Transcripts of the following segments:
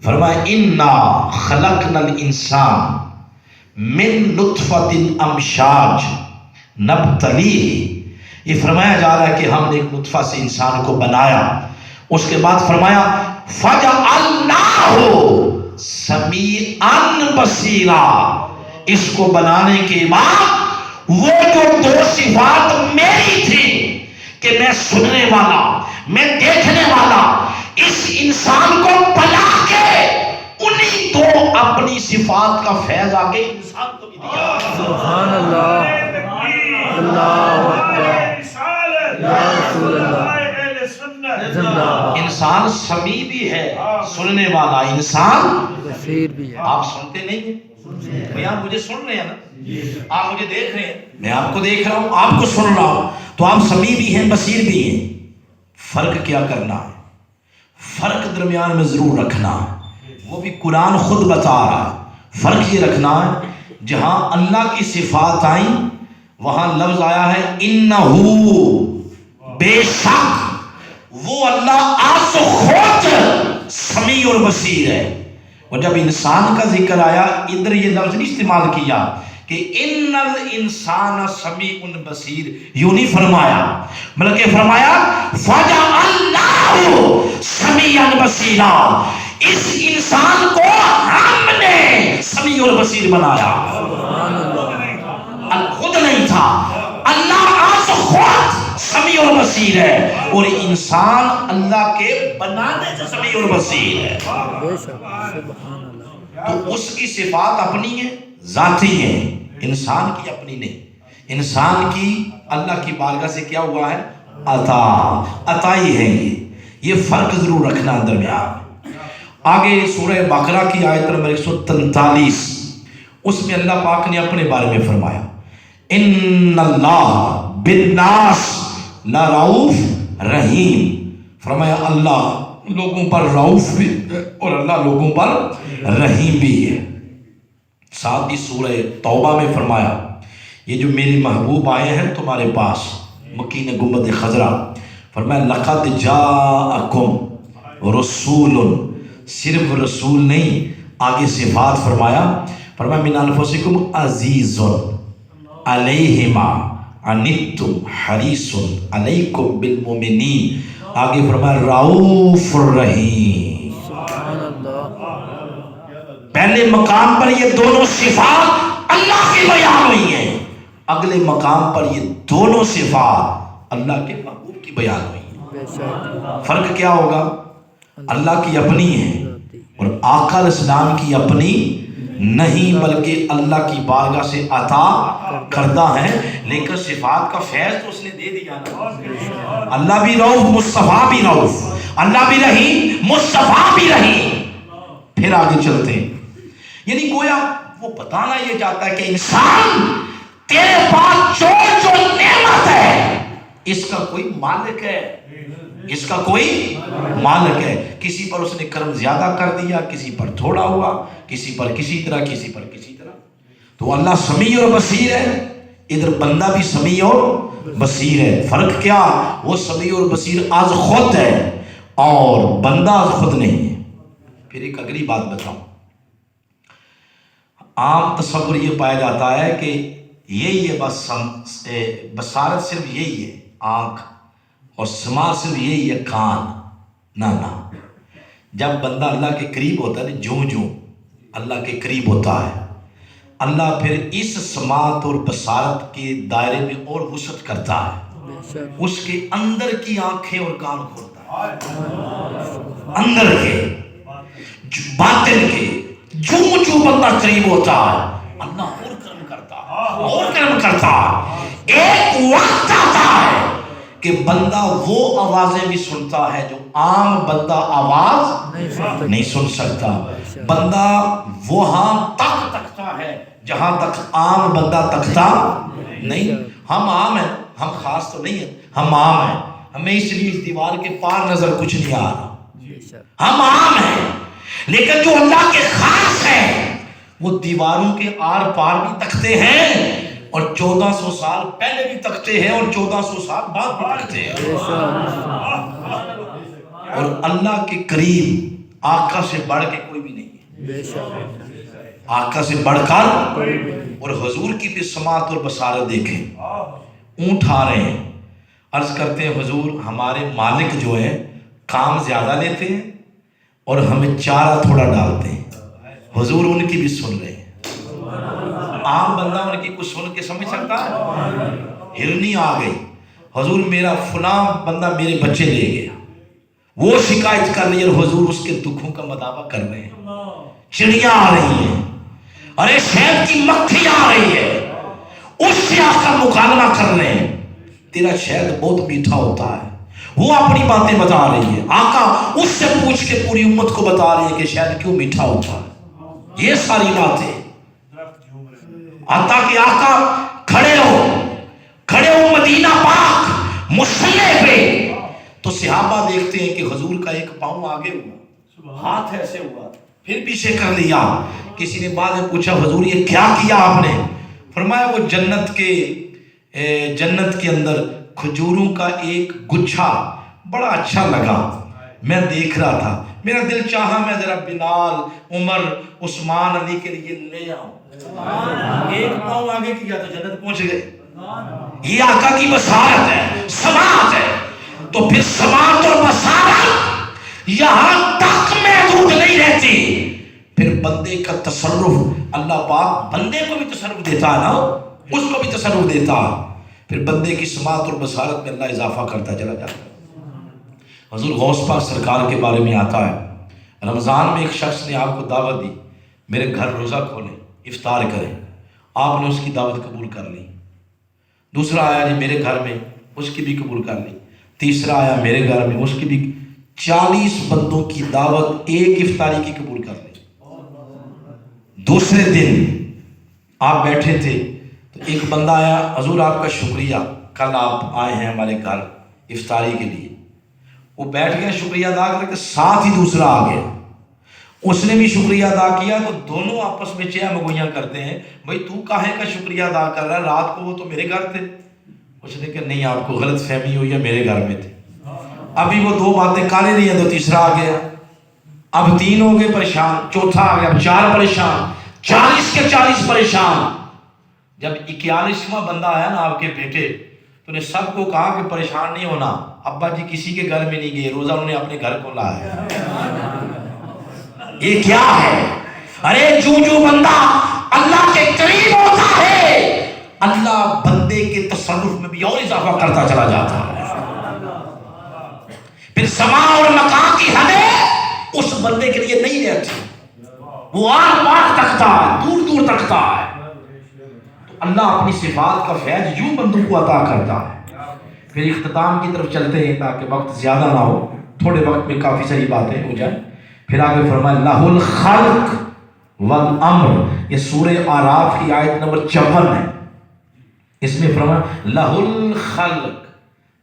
فرمایا انا خلقنا الانسان من نطفۃ امشاج نبتلیہ، یہ فرمایا جا رہا ہے کہ ہم نے ایک نطفہ سے انسان کو بنایا، اس کے بعد فرمایا فجعلناہ سمیعا بصیرا، اس کو بنانے کے بعد وہ جو دو صفات میری تھی کہ میں سننے والا، میں دیکھنے والا، اس انسان کو بنا کے انہی دو اپنی صفات کا فیض آگے انسان کو بھی دیا۔ سبحان اللہ، اللہ اکبر، یا رسول اللہ، زندہ انسان سمیع بھی ہے، سننے والا، انسان بصیر بھی ہے۔ آپ سنتے نہیں ہیں بھئی، آپ مجھے سن رہے ہیں نا، آپ مجھے دیکھ رہے ہیں، میں آپ کو دیکھ رہا ہوں، آپ کو سن رہا ہوں، تو آپ سمیع بھی ہیں، بصیر بھی ہیں۔ فرق کیا کرنا ہے؟ فرق درمیان میں ضرور رکھنا ہے، وہ بھی قرآن خود بتا رہا ہے۔ فرق یہ رکھنا ہے جہاں اللہ کی صفات آئیں وہاں لفظ آیا ہے انہو، بے شک وہ اللہ آس خود سمیع اور بصیر ہے۔ اور جب انسان کا ذکر آیا ادھر یہ لفظ نہیں استعمال کیا کہ ان الانسان سمیع بصیر، یوں نہیں فرمایا، بلکہ فرمایا فجعلناہ سمیعا بصیرا، اس انسان کو ہم نے سمیع اور بصیر بنایا۔ خود نہیں تھا، اللہ آج خود سمیع اور بصیر ہے، اور انسان اللہ کے بنانے سے سمیع اور بصیر ہے۔ بے شک، سبحان اللہ۔ تو اس کی صفات اپنی ہیں، ذاتی ہیں، انسان کی اپنی نہیں۔ انسان کی اللہ کی بارگاہ سے کیا ہوا ہے؟ عطائی ہے۔ یہ فرق ضرور رکھنا درمیان۔ آگے سورہ بقرہ کی آیت نمبر 143، اس میں اللہ پاک نے اپنے بارے میں فرمایا ان اللہ بالناس لرؤوف رحیم، فرمایا اللہ لوگوں پر رؤوف بھی ہے اور اللہ لوگوں پر رحیم بھی ہے۔ ساتھ ہی سورہ توبہ میں فرمایا یہ جو میرے محبوب آئے ہیں تمہارے پاس، مکین گنبد خضرا، فرمایا لقد جاءکم رسول، صرف رسول نہیں، آگے صفات فرمایا من انفسکم عزیز علیہ ما عنتم حریص علیکم بالمؤمنین، آگے فرمایا رؤوف الرحیم۔ سبحان اللہ، پہلے مقام پر یہ دونوں صفات اللہ کی بیان ہوئی ہیں، اگلے مقام پر یہ دونوں صفات اللہ کے محبوب کی بیان ہوئی ہیں۔ بے شک، فرق کیا ہوگا؟ اللہ کی اپنی ہے اور آقا علیہ السلام کی اپنی نہیں، بلکہ اللہ کی بارگاہ سے عطا کردہ ہے، لیکن صفات کا فیض تو اس نے دے دیا نا۔ اللہ بھی رؤوف، مصطفیٰ بھی رؤوف، اللہ بھی رحیم، مصطفیٰ بھی رحیم۔ پھر آگے چلتے ہیں، یعنی گویا وہ بتانا یہ چاہتا ہے کہ انسان تیرے پاس جو جو نعمت ہے اس کا کوئی مالک ہے، اس کا کوئی مالک ہے۔ کسی پر اس نے کرم زیادہ کر دیا، کسی پر تھوڑا ہوا، کسی پر کسی طرح، کسی پر کسی طرح۔ تو اللہ سمیع اور بصیر ہے، ادھر بندہ بھی سمیع اور بصیر ہے۔ فرق کیا؟ وہ سمیع اور بصیر از خود ہے اور بندہ از خود نہیں ہے۔ پھر ایک اگلی بات بتاؤں، عام تصور یہ پایا جاتا ہے کہ یہی ہے بس، بصارت صرف یہی ہے آنکھ، اور سماع صرف یہی ہے کان۔ نہ، جب بندہ اللہ کے قریب ہوتا ہے، جوں جوں اللہ کے قریب ہوتا ہے، اللہ پھر اس سماعت اور بصارت کے دائرے میں اور وسعت کرتا ہے، اس کے اندر کی آنکھیں اور کان کھولتا ہے، اندر کے باطن کے، جو بندہ قریب ہوتا ہے اللہ اور کرم کرتا ہے، اور کرم کرتا ہے۔ ایک وقت آتا ہے کہ بندہ وہ آوازیں بھی سنتا ہے جو عام بندہ آواز نہیں سن سکتا، بندہ وہاں تک تکتا ہے جہاں تک عام بندہ تکتا نہیں۔ ہم عام ہیں، ہم خاص تو نہیں ہیں، ہم عام ہیں، ہمیں اس لیے اس دیوار کے پار نظر کچھ نہیں آ رہا، ہم عام ہیں، لیکن جو اللہ کے خاص ہیں وہ دیواروں کے آر پار بھی تکتے ہیں، اور 1400 سال پہلے بھی تکتے ہیں اور 1400 سال بعد بھی تکتے ہیں۔ اور اللہ کے قریب آقا سے بڑھ کے کوئی بھی نہیں ہے، بے شک آقا سے بڑھ کر۔ اور حضور کی بھی سماعت اور بصارت دیکھیں، اونٹ آ رہے ہیں، عرض کرتے ہیں حضور ہمارے مالک جو ہیں کام زیادہ لیتے ہیں اور ہمیں چارہ تھوڑا ڈالتے ہیں، حضور ان کی بھی سن رہے ہیں۔ عام بندہ ان کی کچھ سن کے سمجھ سکتا ہے؟ ہرنی آ گئی، حضور میرا فلاں بندہ میرے بچے لے گیا، وہ شکایت کر رہی ہے اور حضور اس کے دکھوں کا مداوع کر رہے ہیں۔ چڑیاں آ رہی ہیں، ارے شہد کی مکھی آ رہی ہے، اس سے آ کر مکالمہ کر رہے ہیں، تیرا شہد بہت میٹھا ہوتا ہے، وہ اپنی باتیں بتا رہی ہے، آقا اس سے پوچھ کے پوری امت کو بتا رہی ہے کہ شہد کیوں میٹھا ہوتا ہے۔ یہ ساری باتیں آتا کہ آقا کھڑے ہو مدینہ پاک مصلی پہ، تو صحابہ دیکھتے ہیں کہ حضور کا ایک پاؤں آگے ہوا، ہاتھ ایسے ہوا، پھر پیچھے کر لیا۔ کسی نے بعد میں پوچھا حضور یہ کیا کیا آپ نے؟ فرمایا وہ جنت کے اندر کھجوروں کا ایک گچھا بڑا اچھا لگا، میں دیکھ رہا تھا، میرا دل چاہا میں ذرا بلال، عمر، عثمان، علی کے لیے لے آؤں، ایک پاؤں آگے کیا تو جنت پہنچ گئے۔ یہ آقا کی بصارت ہے، سماعت ہے۔ تو پھر سماعت اور بصارت یہاں تک محدود نہیں رہتی، پھر بندے کا تصرف، اللہ پاک بندے کو بھی تصرف دیتا ہے نا، اس کو بھی تصرف دیتا ہے، پھر بندے کی سماعت اور بصارت میں اللہ اضافہ کرتا چلا جاتا ہے۔ حضور غوث پاک سرکار کے بارے میں آتا ہے، رمضان میں ایک شخص نے آپ کو دعوت دی میرے گھر روزہ کھولیں، افطار کریں، آپ نے اس کی دعوت قبول کر لی۔ دوسرا آیا جی میرے گھر میں، اس کی بھی قبول کر لی۔ تیسرا آیا میرے گھر میں، اس کی بھی 40 بندوں کی دعوت ایک افطاری کی قبول کر لی۔ دوسرے دن آپ بیٹھے تھے تو ایک بندہ آیا، حضور آپ کا شکریہ، کل آپ آئے ہیں ہمارے گھر افطاری کے لیے۔ وہ بیٹھ گیا شکریہ ادا کر کے، ساتھ ہی دوسرا آ گیا، اس نے بھی شکریہ ادا کیا، تو دونوں آپس میں چہ مگویاں کرتے ہیں، بھائی تو کاہے کا شکریہ ادا کر رہا ہے، رات کو وہ تو میرے گھر تھے۔ اس نے کہا نہیں آپ کو غلط فہمی ہوئی ہے، میرے گھر میں تھے۔ ابھی وہ دو باتیں کالے نہیں ہیں تو تیسرا آ گیا، اب 3 ہو گئے پریشان، چوتھا آ گیا، اب 4 پریشان، 40 کے 40 پریشان۔ جب 41واں بندہ آیا نا آپ کے بیٹے، تو نے سب کو کہا کہ پریشان نہیں ہونا، ابا جی کسی کے گھر میں نہیں گئے، روزہ انہوں نے اپنے گھر کو لایا۔ یہ کیا ہے؟ ارے جو بندہ اللہ کے قریب ہوتا ہے، اللہ بندے کے تصرف میں بھی اور اضافہ کرتا چلا جاتا ہے۔ پھر سما اور مکان کی حدیں اس بندے کے لیے نہیں رہتی، وہ آر پار تکتا ہے، دور دور تکتا ہے۔ تو اللہ اپنی صفات کا فیض یوں بندوں کو عطا کرتا ہے۔ پھر اختتام کی طرف چلتے ہیں تاکہ وقت زیادہ نہ ہو، تھوڑے وقت میں کافی ساری باتیں ہو جائیں۔ پھر آگے فرمایا لہ الخلق والامر، یہ سورہ اعراف کی آیت نمبر 54 ہے۔ اس میں فرمایا لہ الخلق،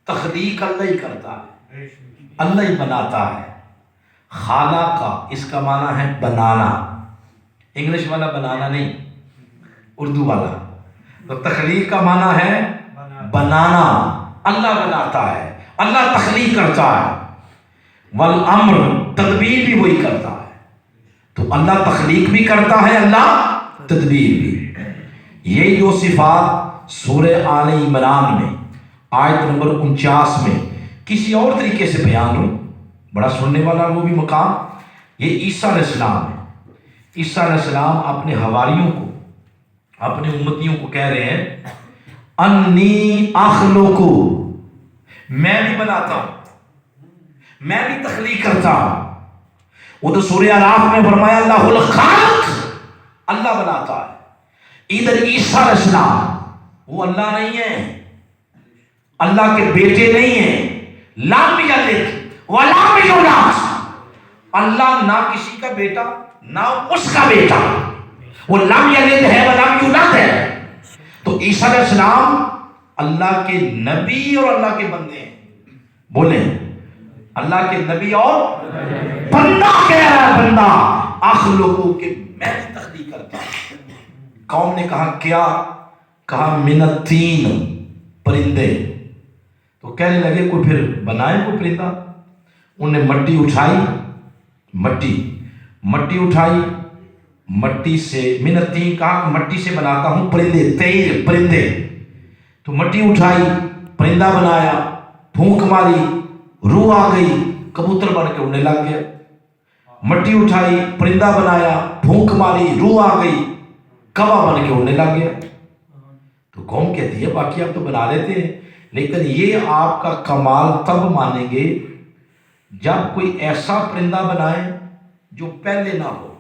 تخلیق اللہ ہی کرتا ہے، اللہ ہی بناتا ہے۔ خالقہ اس کا معنی ہے بنانا، انگلش والا بنانا نہیں، اردو والا۔ تو تخلیق کا معنی ہے بنانا، اللہ بناتا ہے، اللہ تخلیق کرتا ہے۔ والامر، تدبیر بھی وہی کرتا ہے۔ تو اللہ تخلیق بھی کرتا ہے، اللہ تدبیر بھی۔ یہ جو صفات سورہ آل عمران میں آیت نمبر 49 میں کسی اور طریقے سے بیان ہوئی، بڑا سننے والا وہ بھی مقام، یہ عیسیٰ علیہ السلام ہے۔ عیسیٰ علیہ السلام اپنے حواریوں کو، اپنے امتیوں کو کہہ رہے ہیں انی اخلق، میں بھی بناتا ہوں، میں بھی تخلیق کرتا ہوں۔ وہ تو سورہ اعراف میں فرمایا اللہ الخالق، اللہ بناتا ہے۔ ادھر عیسیٰ علیہ السلام وہ اللہ نہیں ہے، اللہ کے بیٹے نہیں ہیں، لام یلد ولم یولد، اللہ نہ کسی کا بیٹا نہ اس کا بیٹا، وہ لم یلد ہے ولم یولد ہے۔ تو عیسیٰ علیہ السلام اللہ کے نبی اور اللہ کے بندے ہیں، بولیں اللہ کے نبی اور بندہ کہہ رہا ہے، بندہ اخلقو کہ میں بھی تخلیق کرتا ہوں۔ قوم نے کہا کیا؟ کہا من الطین، پرندے۔ تو کہنے لگے کوئی پھر بنائے کوئی پرندہ، انہیں مٹی اٹھائی، مٹی اٹھائی، مٹی سے منتی کہا مٹی سے بناتا ہوں پرندے، تیر پرندے، تو مٹی اٹھائی پرندہ بنایا، پھونک ماری روح آ گئی، کبوتر بن کے اڑنے لگ گیا۔ مٹی اٹھائی پرندہ بنایا، پھونک ماری روح آ گئی، کوا بن کے اڑنے لگ گیا۔ تو قوم کہتی ہے باقی آپ تو بنا لیتے ہیں، لیکن یہ آپ کا کمال تب مانیں گے جب کوئی ایسا پرندہ بنائے جو پہلے نہ ہو،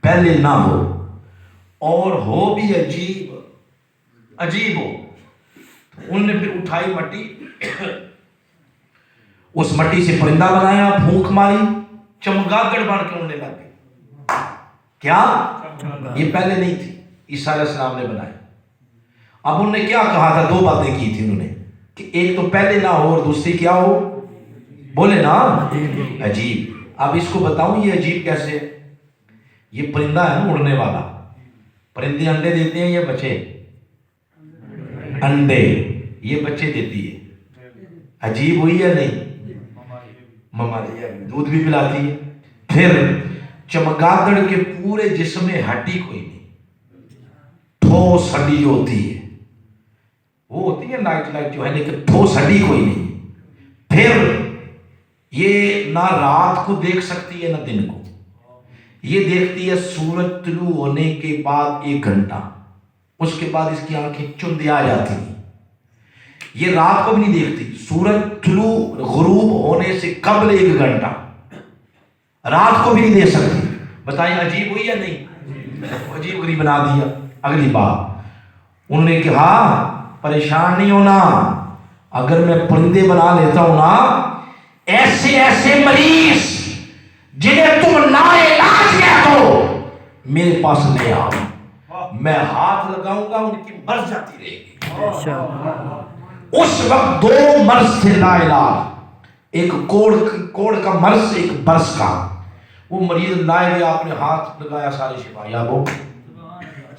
پہلے نہ ہو، اور ہو بھی عجیب ہو۔ انہوں نے پھر اٹھائی مٹی، اس مٹی سے پرندہ بنایا، پھونک ماری، چمگادڑ بن کے اڑنے لگ گئی۔ کیا یہ پہلے نہیں تھی، عیسیٰ علیہ السلام نے بنائی۔ اب انہوں نے کیا کہا تھا؟ دو باتیں کی تھی انہوں نے کہ ایک تو پہلے نہ ہو اور دوسری کیا ہو؟ بولے نا عجیب۔ اب اس کو بتاؤں یہ عجیب کیسے؟ یہ پرندہ ہے نا اڑنے والا، پرندے انڈے دیتے ہیں یا بچے؟ انڈے، یہ بچے دیتی ہے۔ عجیب ہوئی یا نہیں؟ ممالی ہے، دودھ بھی پلاتی ہے۔ پھر چمگادڑ کے پورے جسم میں ہڈی کوئی نہیں، ٹھوس ہڈی ہوتی ہے، وہ ہوتی ہے لائٹ جو ہے، لیکن ٹھوس ہڈی کوئی نہیں۔ پھر یہ نہ رات کو دیکھ سکتی ہے نہ دن کو، یہ دیکھتی ہے سورج طلوع ہونے کے بعد 1 گھنٹہ، اس کے بعد اس کی آنکھیں چندیا جاتی ہیں۔ یہ رات کو بھی نہیں دیکھتی، سورج طلوع غروب ہونے سے قبل 1 گھنٹہ، رات کو بھی نہیں دیکھ سکتی۔ بتائیں عجیب ہوئی یا نہیں؟ عجیب غریب بنا دیا۔ اگلی بات انہوں نے کہا پریشان نہیں ہونا، اگر میں پرندے بنا لیتا ہوں نا، ایسے ایسے مریض جنہیں تم لاعلاج کہتے ہو میرے پاس لے آؤ، میں ہاتھ لگاؤں گا ان کی مرض جاتی رہے گی۔ اس وقت 2 مرض تھے لا علاج، ایک کوڑ کا مرض، ایک برس کا۔ وہ مریض لائے گیا، آپ نے ہاتھ لگایا، ساری شفا یاب ہو۔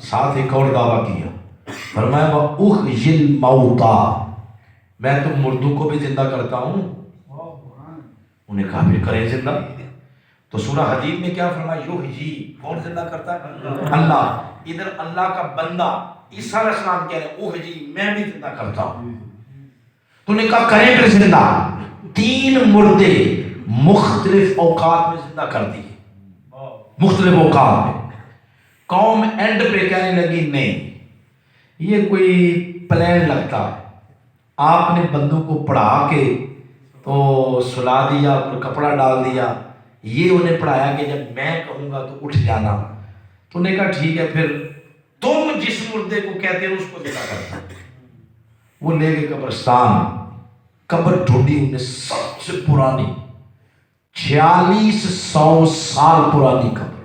ساتھ ایک اور دعویٰ کیا، فرمایا وَأُحْيِي الْمَوْتَى، میں تو مردوں کو بھی زندہ کرتا ہوں۔ انہیں کہا پھر کریں زندہ۔ تو سورہ حدید میں کیا فرمایا؟ یحیی، کون زندہ کرتا ہے؟ اللہ۔ ادھر اللہ کا بندہ عیسیٰ علیہ السلام کہہ رہے اوحیی، میں بھی زندہ کرتا ہوں۔ تو نے کہا کریں پھر زندہ۔ 3 مردے مختلف اوقات میں زندہ کر دیے، مختلف اوقات میں۔ قوم اینڈ پہ کہنے لگی نہیں یہ کوئی پلان لگتا ہے، آپ نے بندوں کو پڑھا کے تو سلا دیا، اور کپڑا ڈال دیا، یہ انہیں پڑھایا کہ جب میں کہوں گا تو اٹھ جانا۔ تو نے کہا ٹھیک ہے، پھر تم جس مردے کو کہتے ہیں اس کو زندہ کرتا۔ وہ لے گئے قبرستان، قبر ڈھونڈی انہیں، سب سے پرانی 4600 سال پرانی قبر،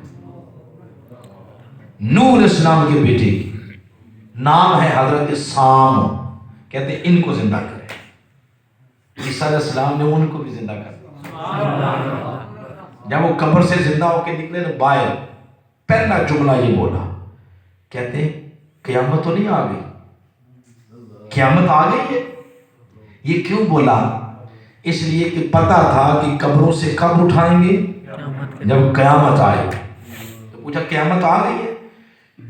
نوح علیہ السلام کے بیٹے کی، نام ہے حضرت سام۔ کہتے ہیں ان کو زندہ کرے۔ عیسیٰ علیہ السلام نے ان کو بھی زندہ کر دیا۔ جب وہ قبر سے زندہ ہو کے نکلے تو باہر پہلا جملہ یہ بولا، کہتے ہیں قیامت تو نہیں آ گئی؟ قیامت آ گئی ہے؟ یہ کیوں بولا؟ اس لیے کہ پتا تھا کہ قبروں سے کب اٹھائیں گے؟ جب قیامت آئے۔ تو پوچھا قیامت آ گئی ہے؟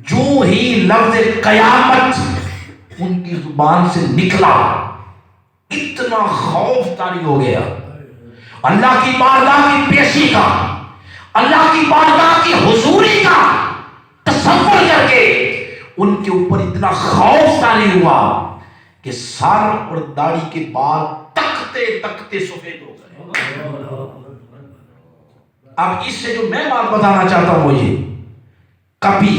جو ہی لفظ قیامت ان کی زبان سے نکلا، اتنا خوف طاری ہو گیا، اللہ کی بارگاہ کی پیشی کا، اللہ کی بارگاہ کی حضوری کا تصور کر کے ان کے اوپر اتنا خوف طاری ہوا کہ سر اور داڑھی کے بال تکتے تکتے سفید ہو گئے۔ اب اس سے جو میں بات بتانا چاہتا ہوں وہ یہ، کبھی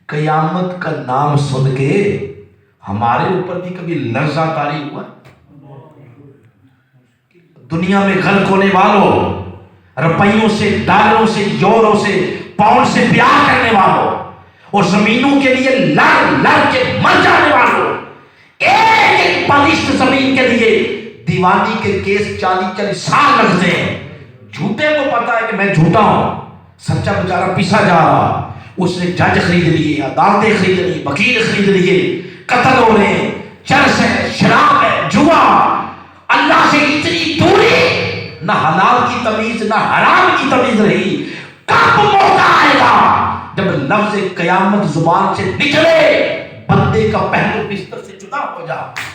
قیامت کا نام سن کے ہمارے اوپر بھی کبھی لرزہ طاری ہوا؟ دنیا میں غرق ہونے والوں، روپیوں سے، ڈالروں سے، یورو سے، پاؤنڈ سے پیار کرنے والوں، اور زمینوں کے لیے لڑ لڑ کے مر جانے والوں، ایک ایک بالشت زمین کے لیے دیوانی کے کیس 40 سال لگتے ہیں۔ جھوٹے کو پتا ہے کہ میں جھوٹا ہوں، سچا بیچارہ پیسا جا رہا، اس نے جج خرید لیے، عدالتیں خرید لی، وکیل خرید لیے، قتل ہو رہے ہیں، چرس ہے، شراب ہے، جوا، اللہ سے اتنی دوری، نہ حلال کی تمیز نہ حرام کی تمیز رہی. کب موقع آئے گا جب لفظ قیامت زبان سے نکلے بندے کا پہلو بستر سے جدا ہو جائے؟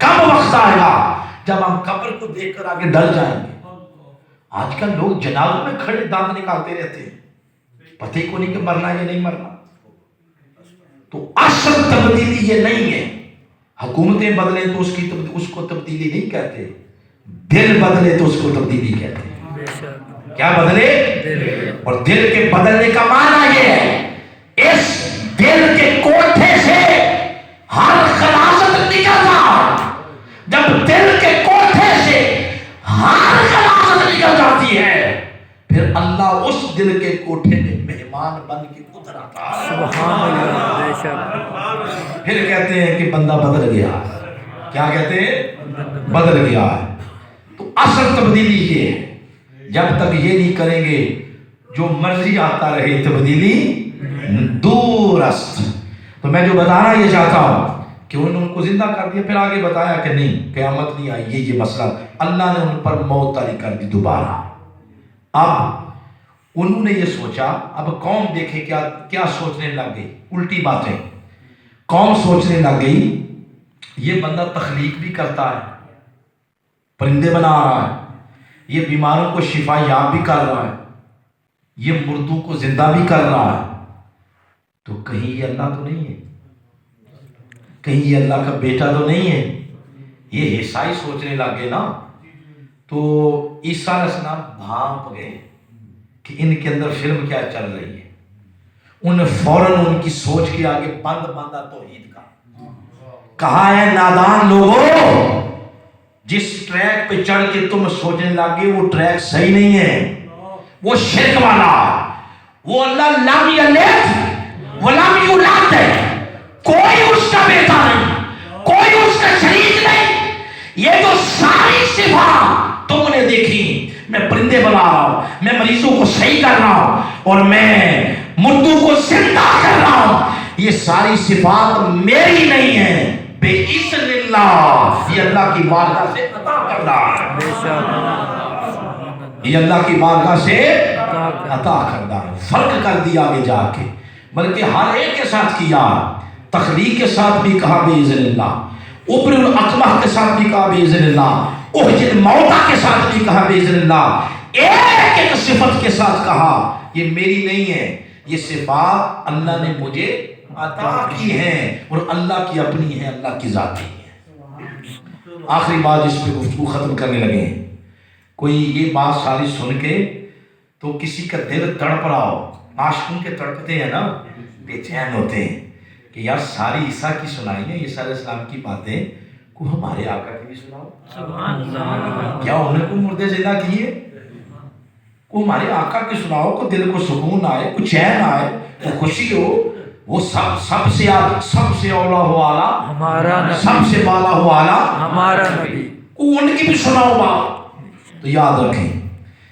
کب وقت آئے گا جب ہم قبر کو دیکھ کر آگے ڈر جائیں گے؟ آج کل لوگ جنازوں میں کھڑے دانت نکالتے رہتے ہیں، پتہ کو نہیں کہ مرنا یا نہیں مرنا. تو اصل تبدیلی یہ نہیں ہے حکومتیں بدلیں تو اس کو تبدیلی نہیں کہتے، دل بدلے تو اس کو تبدیلی کہتے ہیں. بے شک. کیا بدلے؟ اور دل کے بدلنے کا معنی یہ ہے اس دل کے کوٹھے سے ہر خلاصت نکل جائے. جب دل کے کوٹھے سے ہر خلاصت نکل جاتی ہے پھر اللہ اس دل کے کوٹھے میں مہمان بن کے اتر آتا ہے. سبحان اللہ. بے شک. پھر کہتے ہیں کہ بندہ بدل گیا. کیا کہتے ہیں؟ بدل گیا ہے. تو اصل تبدیلی یہ ہے جب تک یہ نہیں کریں گے جو مرضی آتا رہے تبدیلی دور است. تو میں جو بتانا یہ چاہتا ہوں کہ انہوں نے ان کو زندہ کر دیا، پھر آگے بتایا کہ نہیں قیامت نہیں آئی. یہ مسئلہ اللہ نے ان پر موت طاری کر دی دوبارہ. اب انہوں نے یہ سوچا، اب قوم دیکھے کیا سوچنے لگ گئی، الٹی باتیں. قوم سوچنے لگ گئی یہ بندہ تخلیق بھی کرتا ہے، پرندے بنا رہا ہے، یہ بیماروں کو شفا یاب بھی کر رہا ہے، یہ مردوں کو زندہ بھی کر رہا ہے، تو کہیں یہ اللہ تو نہیں ہے، کہیں یہ اللہ کا بیٹا تو نہیں ہے. یہ عیسائی سوچنے لگے نا. تو عیسیٰ علیہ السلام بھانپ گئے کہ ان کے اندر فلم کیا چل رہی ہے. انہیں فوراً ان کی سوچ کے آگے بند باندھا توحید کا. کہا ہے نادان لوگوں، جس ٹریک پہ چڑھ کے تم سوچنے لگے وہ ٹریک صحیح نہیں ہے، وہ شرک والا. وہ اللہ لم یلد ولم یولد ہے، کوئی اس کا بیٹا نہیں، کوئی اس کا شریک نہیں. یہ جو ساری صفات تم نے دیکھی، میں پرندے بنا رہا ہوں، میں مریضوں کو صحیح کر رہا ہوں اور میں مردوں کو زندہ کر رہا ہوں، یہ ساری صفات میری نہیں ہیں، بے اذن اللہ، یہ اللہ کی بارگاہ سے عطا کردہ ہے. بے شک. یہ اللہ کی بارگاہ سے عطا کردہ ہے. فرق کر دیا آگے جا کے، بلکہ ہر ایک کے ساتھ کیا. تخلیق کے ساتھ بھی کہا بے اذن اللہ، اوپر الاکمہ کے ساتھ بھی کہا بے اذن اللہ، احجل موتا کے ساتھ بھی کہا بے اذن اللہ. ایک ایک صفت کے ساتھ کہا یہ میری نہیں ہے، یہ صفات اللہ نے مجھے عطا کی ہیں اور اللہ کی اپنی ہے، اللہ کی ذاتی ہے. آخری بات اس پہ گفتگو ختم کرنے لگے ہیں. کوئی یہ بات ساری سن کے تو کسی کا دل تڑپ رہا ہو، عاشقوں کے تڑپتے ہیں نا، بے چین ہوتے ہیں کہ یار ساری عیسیٰ کی سنائی ہے، عیسیٰ علیہ السلام کی باتیں کو ہمارے آقا کی بھی سناؤ. سبحان اللہ. کیا انہیں کو مردے زندہ کیے؟ کو ہمارے آقا کی سناؤ، کو دل کو سکون آئے، کو چین آئے، کو خوشی ہو. وہ سب سے اولا ہو اعلیٰ ہمارا نبی، سب سے بالا ہو اعلیٰ ہمارا نبی. کو ان کی بھی سناؤ بات. تو یاد رکھیں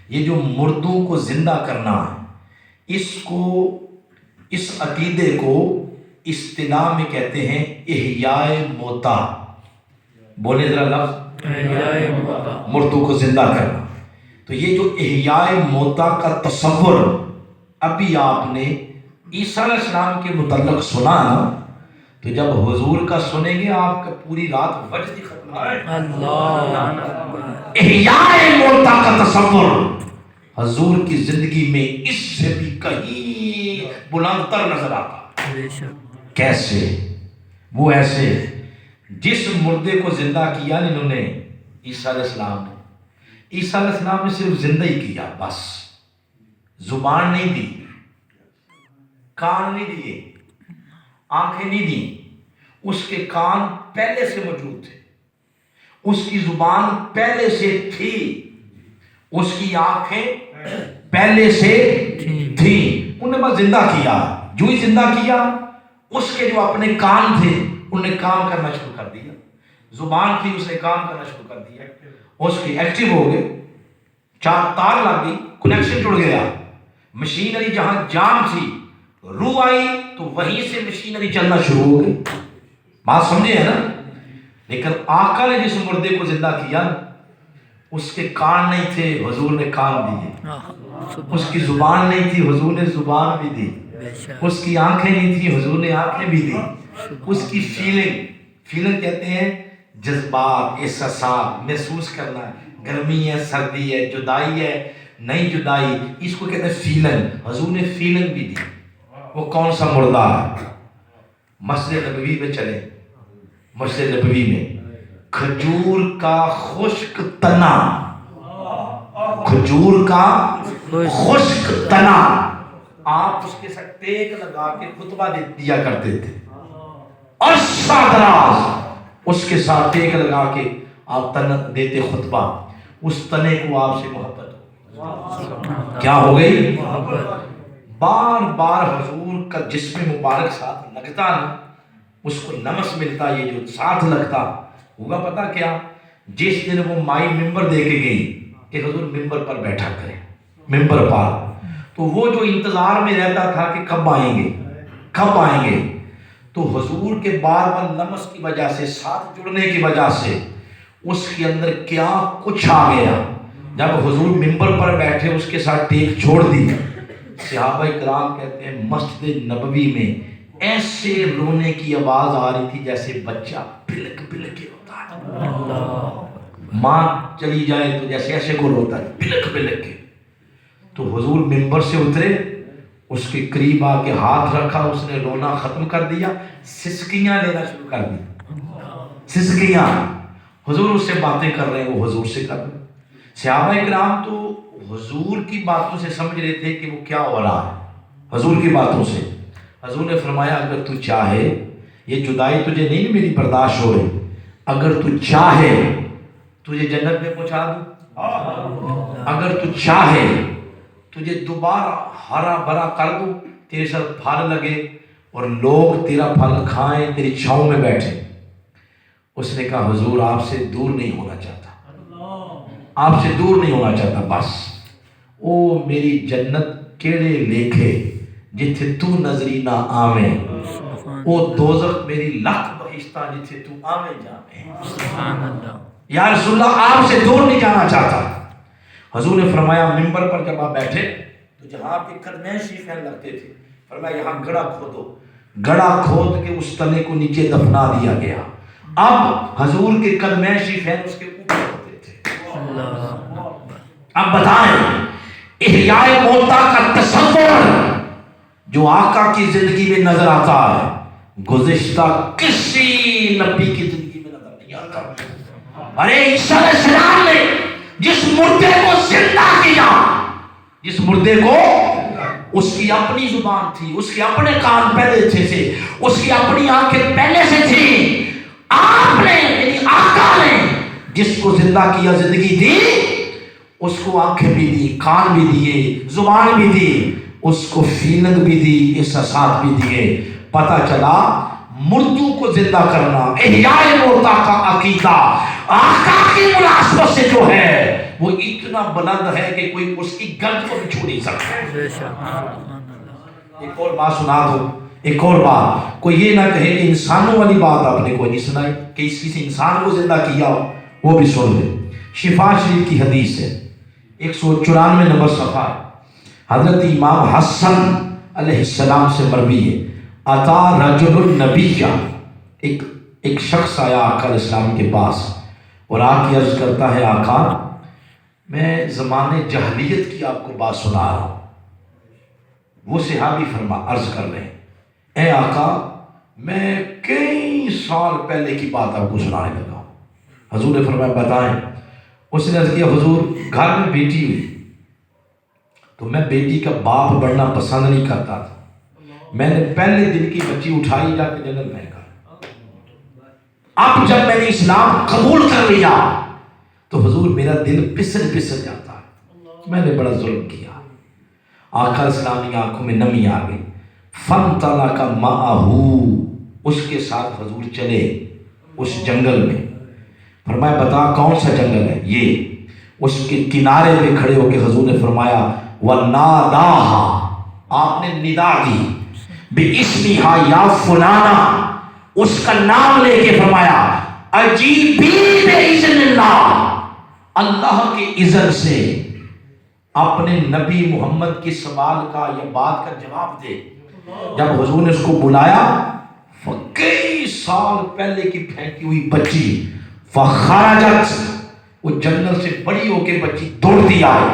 یہ جو مردوں کو زندہ کرنا ہے، اس عقیدے کو اصطلاح میں کہتے ہیں احیاء موتا. بولے ذرا لفظ، احیاء موتا. مردوں کو زندہ کرنا. تو یہ جو احیاء موتا کا تصور ابھی آپ نے عیسیٰ علیہ السلام کے متعلق سنا نا، تو جب حضور کا سنیں گے آپ کا پوری رات وجد ہی ختم نہیں ہوگا. اللہ. احیاء موتا کا تصور حضور کی زندگی میں اس سے بھی کہیں بلند تر نظر آتا. بے شک. کیسے؟ وہ ایسے جس مردے کو زندہ کیا انہوں نے عیسیٰ علیہ السلام نے، عیسیٰ علیہ السلام نے صرف زندہ ہی کیا، بس زبان نہیں دی، کان نہیں دیے، آنکھیں نہیں دی. اس کے کان پہلے سے موجود تھے، اس کی زبان پہلے سے تھی، اس کی آنکھیں پہلے سے تھی. انہیں بس زندہ کیا. جو ہی زندہ کیا اس کے جو اپنے کان تھے انہوں نے کام کرنا شروع کر دیا، زبان تھی اس نے کام کرنا شروع کر دیا، اس کی ایکٹیو ہو گئے، تار لگ گئی، کنیکشن جڑ گیا. مشینری جہاں جام تھی، روح آئی تو وہیں سے مشینری چلنا شروع ہو گئی. بات سمجھے ہے نا؟ لیکن آقا نے جس مردے کو زندہ کیا اس کے کان نہیں تھے، حضور نے کان دیے، سبحان اس کی زبان نہیں تھی، حضور نے زبان بھی دی، بے شک اس کی آنکھیں نہیں تھی، حضور نے آنکھیں بھی دی، اس کی فیلنگ کہتے ہیں جذبات، احساسات، محسوس کرنا، گرمی ہے، سردی ہے، جدائی ہے، نہیں جدائی، اس کو کہتے ہیں فیلنگ، حضور نے فیلنگ بھی دی۔ وہ کون سا مردار ہے؟ مسجد نبوی میں چلے، مسجد نبوی میں کھجور کا خشک تنا، کھجور کا خشک تنا، آپ اس کے ساتھ ٹیک لگا کے خطبہ دیا کرتے تھے، اور دراز اس کے ساتھ ٹیک لگا کے آپ تن دیتے خطبہ، اس تنے کو آپ سے محبت ہو، کیا ہو گئی؟ بار بار حضور کا جسم مبارک ساتھ لگتا نا، اس کو نمس ملتا، یہ جو ساتھ لگتا ہوگا پتا کیا؟ جس دن وہ مائی ممبر دے کے گئی کہ حضور ممبر پر بیٹھا کریں، ممبر پر، تو وہ جو انتظار میں رہتا تھا کہ کب آئیں گے، کب آئیں گے، تو حضور کے بار بار لمس کی وجہ سے، ساتھ جڑنے کی وجہ سے اس کے اندر کیا کچھ آ گیا۔ جب حضور ممبر پر بیٹھے، اس کے ساتھ ٹیک چھوڑ دی، صحابہ کرام کہتے ہیں مسجد نبوی میں ایسے رونے کی آواز آ رہی تھی جیسے بچہ بلک بلک کے ہوتا ہے، ماں چلی جائے تو جیسے ایسے کو روتا ہے بلک بلک کے۔ تو حضور ممبر سے اترے، اس کے قریب آ کے ہاتھ رکھا، اس نے رونا ختم کر دیا، سسکیاں لینا شروع کر دی، سسکیاں، حضور اس سے باتیں کر رہے ہیں، وہ حضور سے کر رہے ہیں۔ صحابہ کرام تو حضور کی باتوں سے سمجھ رہے تھے کہ وہ کیا ہو رہا ہے، حضور کی باتوں سے۔ حضور نے فرمایا اگر تو چاہے، یہ جدائی تجھے نہیں میری برداشت ہو رہی، اگر تو چاہے تجھے جنت میں پہنچا دوں، اگر تو چاہے تجھے دوبارہ ہرا بھرا کر دوں، تیرے سر پھل لگے اور لوگ تیرا پھل کھائیں، تیری چھاؤں میں بیٹھے۔ اس نے کہا حضور آپ سے دور نہیں ہونا چاہتا، آپ سے دور نہیں ہونا چاہتا، بس او میری جنت کیڑے لیکھے جتھے تو نظری نہ آویں، او دوزخ میری لکھ بہشتہ جتھے تو آویں جاویں۔ یا رسول اللہ آپ سے دور نہیں جانا چاہتا۔ حضور نے فرمایا ممبر پر جب آپ بیٹھے تو جہاں آپ کے قدمین شریفین لگتے تھے، فرمایا یہاں گڑھا کھودو، گڑھا کھود کے اس تنے کو نیچے دفنا دیا گیا۔ اب حضور کے قدمین شریفین اس کے اوپر ہوتے تھے۔ اب بتائیں احیاء موتا کا تصور جو آقا کی زندگی میں نظر آتا ہے، گزشتہ کسی نبی کی زندگی میں نظر نہیں آتا۔ ارے عیسیٰ علیہ السلام نے جس مردے کو زندہ کیا، جس مردے کو، اس کی اپنی زبان تھی، اس کے اپنے کان پہلے تھے، اس کی اپنی آنکھیں پہلے سے تھی، آپ نے یعنی آقا نے جس کو زندہ کیا، زندگی دی، اس کو آنکھیں بھی دی، کان بھی دیے، زبان بھی دی، اس کو فیلنگ بھی دی، احساسات بھی دیے۔ پتہ چلا مردوں کو زندہ کرنا، احیاء موتا کا عقیدہ آقا کی مناسبت سے جو ہے وہ اتنا بلند ہے کہ کوئی اس کی گرد کو بھی چھو نہیں سکتا۔ ایک اور بات سنا دو، ایک اور بات، کوئی یہ نہ کہے کہ انسانوں والی بات آپ نے کوئی نہیں سنائی کہ اس کسی انسان کو زندہ کیا ہو، وہ بھی سن لے۔ شفا شریف کی حدیث ہے، 194 نمبر صفحہ، حضرت امام حسن علیہ السلام سے مروی ہے، عطا رجل النبی، ایک شخص آیا آقا علیہ السلام کے پاس اور آ کے عرض کرتا ہے آقا میں زمانے جہلیت کی آپ کو بات سنا رہا ہوں۔ وہ صحابی عرض کر رہے ہیں اے آقا میں کئی سال پہلے کی بات آپ کو سنانے لگا ہوں۔ حضور نے فرمایا بتائیں۔ اس نے عرض کیا حضور گھر میں بیٹی ہوئی تو میں بیٹی کا باپ بننا پسند نہیں کرتا تھا، میں نے پہلے دن کی بچی اٹھائی جا کے جنگل میں کر، اب جب میں نے اسلام قبول کر لیا تو حضور میرا دل پسر جاتا ہے، میں نے بڑا ظلم کیا۔ آقا اسلام کی آنکھوں میں نمی آ گئی۔ فَانْطَلَقَ مَعَهُ، اس کے ساتھ حضور چلے اس جنگل میں۔ فرمایا بتا کون سا جنگل ہے؟ یہ۔ اس کے کنارے پہ کھڑے ہو کے حضور نے فرمایا وَنَادَاهَا، آپ نے ندا کی، بِإِسْمِهَا یا فلانا، اس کا نام لے کے فرمایا اجیبی بِإِذْنِ اللَّهِ، اللہ کے اذن سے اپنے نبی محمد کی سوال کا یا بات کا جواب دے. جب حضور نے اس کو بلایا، کئی سال پہلے کی پھینکی ہوئی بچی فخرجت، وہ جنگل سے بڑی ہو کے بچی دوڑتی آئی،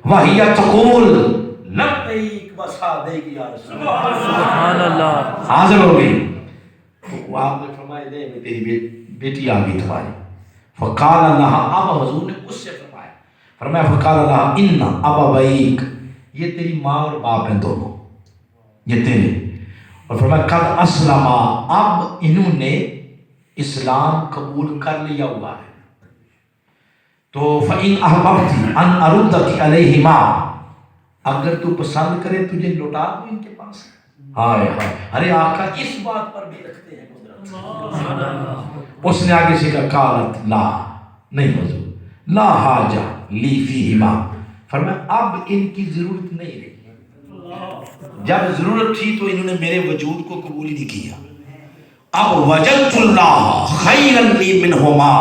وہی تقول لبیک وسعدیک یا رسول اللہ، سبحان اللہ. حاضر ہو گئی. تو آپ نے فرمایا دے تیری بیٹی آ گئی تمہاری. فقال اللہ، اب حضور نے اس سے فرمایا فقال اللہ ان ابویک، یہ تیری ماں اور باپ ہیں دونوں، یہ تیرے. اور فرمایا قد اسلما، اب انہوں نے اسلام قبول کر لیا ہوا ہے. تو فإن احببت ان اردک علیہما، اگر تو پسند کرے تجھے لوٹا دوں ان کے پاس. ہائے ہائے، ارے آقا اس بات پر بھی رکھتے ہیں قدرت. اس نے آگے سے کہا قالت لا، نہیں حضور، لا حاجہ لی فیہما، فرمایا اب ان کی ضرورت نہیں رہی. جب ضرورت تھی تو انہوں نے میرے وجود کو قبول ہی نہیں کیا. اب وجدت اللہ خیرا لی منہما،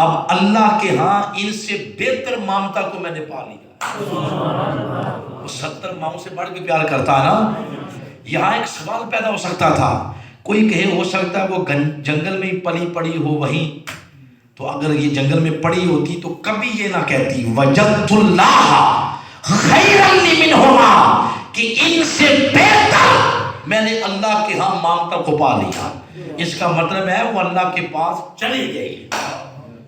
اب اللہ کے ہاں ان سے بہتر مامتا کو میں نے پا لیا. وہ 70 ماؤں سے بڑھ کے پیار کرتا ہے نا. یہاں ایک سوال پیدا ہو سکتا تھا، کوئی کہے ہو سکتا ہے وہ جنگل میں پلی پڑی ہو وہیں، تو اگر یہ جنگل میں پڑی ہوتی تو کبھی یہ نہ کہتی وجدت اللہ خیرا لی منہما، کہ ان سے بہتر میں نے اللہ کے ہاں مامتا کو پا لیا. اس کا مطلب ہے وہ اللہ کے پاس چلی گئی،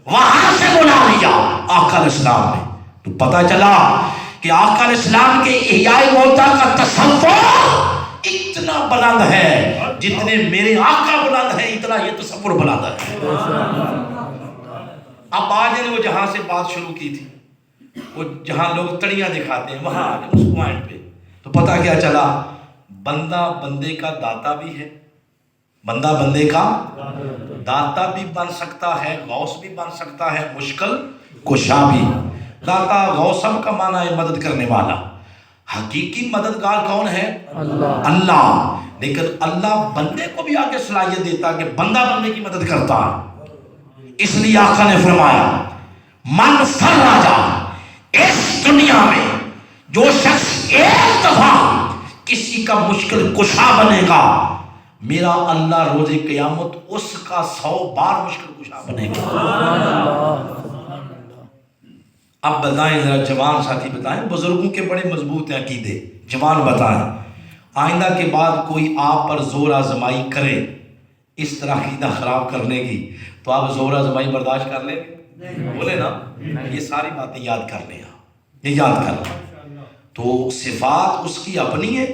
وہاں سے بلا لیا آقا علیہ السلام نے. تو پتہ چلا کہ آقا علیہ السلام کے احیاء موتا کا تصور اتنا بلند ہے، جتنے میرے آقا بلند ہے اتنا یہ تصور بلند ہے. اب آج نے وہ جہاں سے بات شروع کی تھی، وہ جہاں لوگ تڑیاں دکھاتے ہیں وہاں آ گئے اس پوائنٹ پہ. تو پتہ کیا چلا، بندہ بندے کا داتا بھی ہے، بندہ بندے کا داتا بھی بن سکتا ہے، غوث بھی بن سکتا ہے، مشکل کشا بھی. داتا غوث سب کا معنی ہے مدد کرنے والا. حقیقی مددگار کون ہے؟ اللہ. لیکن اللہ بندے کو بھی آگے صلاحیت دیتا کہ بندہ بندے کی مدد کرتا ہے. اس لیے آقا نے فرمایا من فرجا، اس دنیا میں جو شخص ایک دفعہ کسی کا مشکل کشا بنے گا، میرا اللہ روز قیامت اس کا 100 بار مشکل کشا بنے گا. اب بتائیں ذرا جوان ساتھی بتائیں، بزرگوں کے بڑے مضبوط ہیں عقیدے، جوان بتائیں آئندہ کے بعد کوئی آپ پر زور آزمائی کرے اس طرح عقیدہ خراب کرنے کی، تو آپ زور آزمائی برداشت کر لیں گے؟ بولے نا. یہ ساری باتیں یاد کر لیں، یہ یاد کر لیں. تو صفات اس کی اپنی ہے،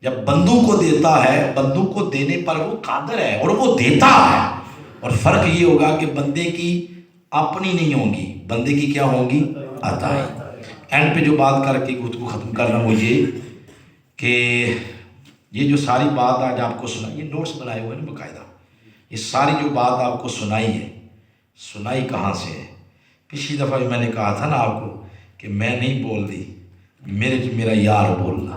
جب بندوں کو دیتا ہے بندوں کو دینے پر وہ قادر ہے اور وہ دیتا ہے. اور فرق یہ ہوگا کہ بندے کی اپنی نہیں ہوں گی، بندے کی کیا ہوں گی؟ عطائی. اینڈ پہ جو بات کر کے گفتگو ختم کر رہا ہوں وہ یہ کہ یہ جو ساری بات آج آپ کو سنائی، یہ نوٹس بنائے ہوئے ہیں باقاعدہ، یہ ساری جو بات آپ کو سنائی ہے، سنائی کہاں سے ہے؟ پچھلی دفعہ بھی میں نے کہا تھا نا آپ کو کہ میں نہیں بول دی، میرا یار بولنا.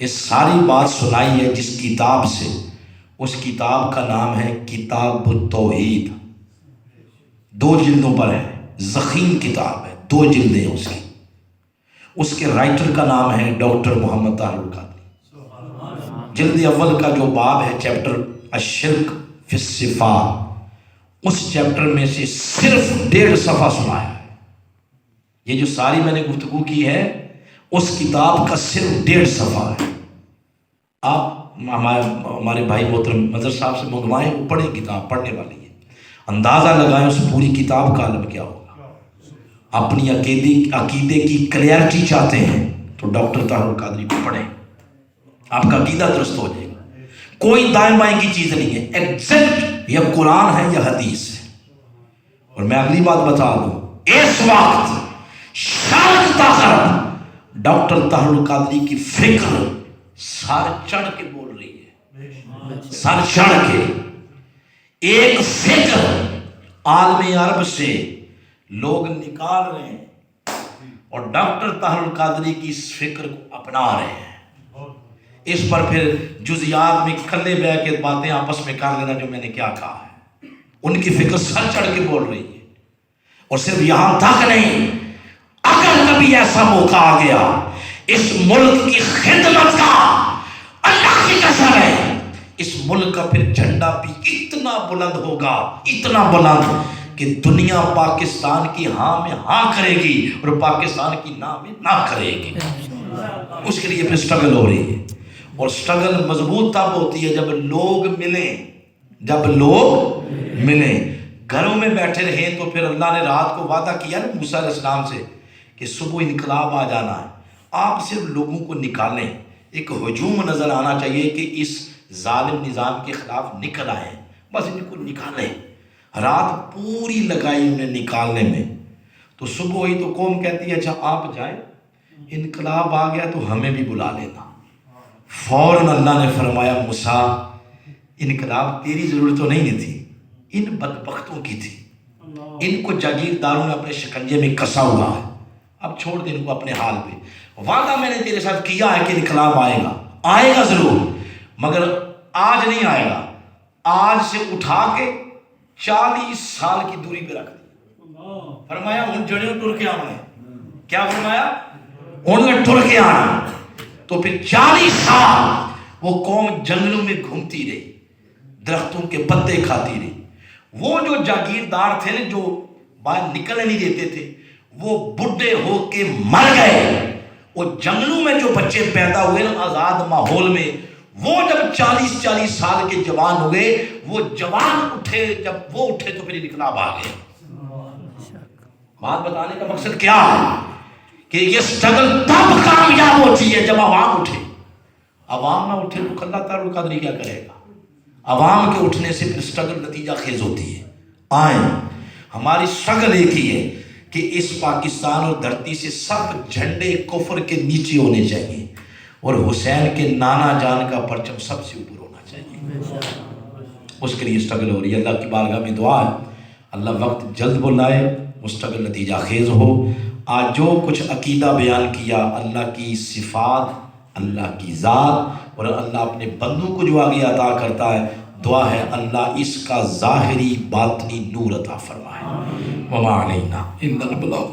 یہ ساری بات سنائی ہے جس کتاب سے، اس کتاب کا نام ہے کتاب التوحید. 2 جلدوں پر ہے، ضخیم کتاب ہے، 2 جلدیں اس کی. اس کے رائٹر کا نام ہے ڈاکٹر محمد طاہر القادری. جلد اول کا جو باب ہے چیپٹر الشرک فی الصفات، اس چیپٹر میں سے صرف 1.5 صفحہ سنایا ہے. یہ جو ساری میں نے گفتگو کی ہے اس کتاب کا صرف 1.5 صفحہ ہے. آپ ہمارے بھائی محترم مظہر صاحب سے منگوائیں، وہ پڑھیں، کتاب پڑھنے والی ہے. اندازہ لگائیں اس پوری کتاب کا عالم کیا ہوگا. اپنی عقیدے کی کلیئرٹی چاہتے ہیں تو ڈاکٹر طاہر القادری کو پڑھیں، آپ کا عقیدہ درست ہو جائے گا. کوئی دائیں بائیں کی چیز نہیں ہے، ایگزیکٹ یا قرآن ہے یا حدیث ہے. اور میں اگلی بات بتا دوں، اس وقت شرق تا غرب ڈاکٹر طاہر القادری کی فکر سر چڑھ کے بول رہی ہے، سر چڑھ کے. ایک فکر عالم عرب سے لوگ نکال رہے ہیں اور ڈاکٹر طاہر القادری کی اس فکر کو اپنا رہے ہیں. اس پر پھر جزیات میں کھلے بیٹھ کے باتیں آپس میں کر لینا جو میں نے کیا کہا ہے. ان کی فکر سر چڑھ کے بول رہی ہے. اور صرف یہاں تک نہیں، اگر کبھی ایسا موقع آ گیا اس ملک کی خدمت کا، اللہ کی قسم ہے اس ملک کا پھر جھنڈا بھی اتنا بلند ہوگا، اتنا بلند کہ دنیا پاکستان کی ہاں میں ہاں کرے گی اور پاکستان کی نہ میں نہ کرے گی۔ اس کے لیے پھر سٹرگل ہو رہی ہے، اور سٹرگل مضبوط تب ہوتی ہے جب لوگ ملیں، جب لوگ ملیں۔ گھروں میں بیٹھے رہیں تو پھر اللہ نے رات کو وعدہ کیا نا موسیٰ علیہ السلام سے کہ صبح انقلاب آ جانا ہے، آپ صرف لوگوں کو نکالیں، ایک ہجوم نظر آنا چاہیے کہ اس ظالم نظام کے خلاف نکل آئیں، بس ان کو نکالیں۔ رات پوری لگائی انہیں نکالنے میں، تو صبح ہوئی تو قوم کہتی ہے اچھا آپ جائیں، انقلاب آ گیا تو ہمیں بھی بلا لینا۔ فوراً اللہ نے فرمایا موسیٰ انقلاب تیری ضرورت تو نہیں تھی، ان بدبختوں کی تھی، ان کو جاگیرداروں نے اپنے شکنجے میں کسا ہوا ہے، اب چھوڑ دے ان کو اپنے حال پہ۔ وعدہ میں نے تیرے ساتھ کیا ہے کہ انقلاب آئے گا، آئے گا ضرور، مگر آج نہیں آئے گا، آج سے اٹھا کے 40 سال کی دوری پہ رکھ دی۔ فرمایا ان جڑیوں ٹر کے آنا ہے، کیا فرمایا؟ ان میں ٹر کے آنا۔ تو پھر 40 سال وہ قوم جنگلوں میں گھومتی رہی، درختوں کے پتے کھاتی رہی۔ وہ جو جاگیردار تھے جو باہر نکلنے نہیں دیتے تھے وہ بڈھے ہو کے مر گئے۔ وہ جنگلوں میں جو بچے پیدا ہوئے نا آزاد ماحول میں، وہ جب 40 سال کے جوان ہوئے، وہ جوان اٹھے، جب وہ اٹھے تو پھر انقلاب آ گئے۔ بات بتانے کا مقصد کیا ہے کہ یہ سٹرگل تب کامیاب ہوتی ہے جب عوام اٹھے۔ عوام نہ اٹھے تو اللہ تعالیٰ القادری کیا کرے گا؟ عوام کے اٹھنے سے پھر سٹرگل نتیجہ خیز ہوتی ہے۔ آئیں، ہماری سٹرگل ایک ہی ہے کہ اس پاکستان اور دھرتی سے سب جھنڈے کفر کے نیچے ہونے چاہیے، اور حسین کے نانا جان کا پرچم سب سے اوپر ہونا چاہیے۔ اس کے لیے سٹرگل ہو رہی ہے۔ اللہ کی بارگاہ میں دعا ہے اللہ وقت جلد بلائے، مستقل نتیجہ خیز ہو۔ آج جو کچھ عقیدہ بیان کیا، اللہ کی صفات، اللہ کی ذات اور اللہ اپنے بندوں کو جو آگے عطا کرتا ہے، دعا ہے اللہ اس کا ظاہری باطنی نور عطا فرمائے۔ وما علینا الا البلاغ۔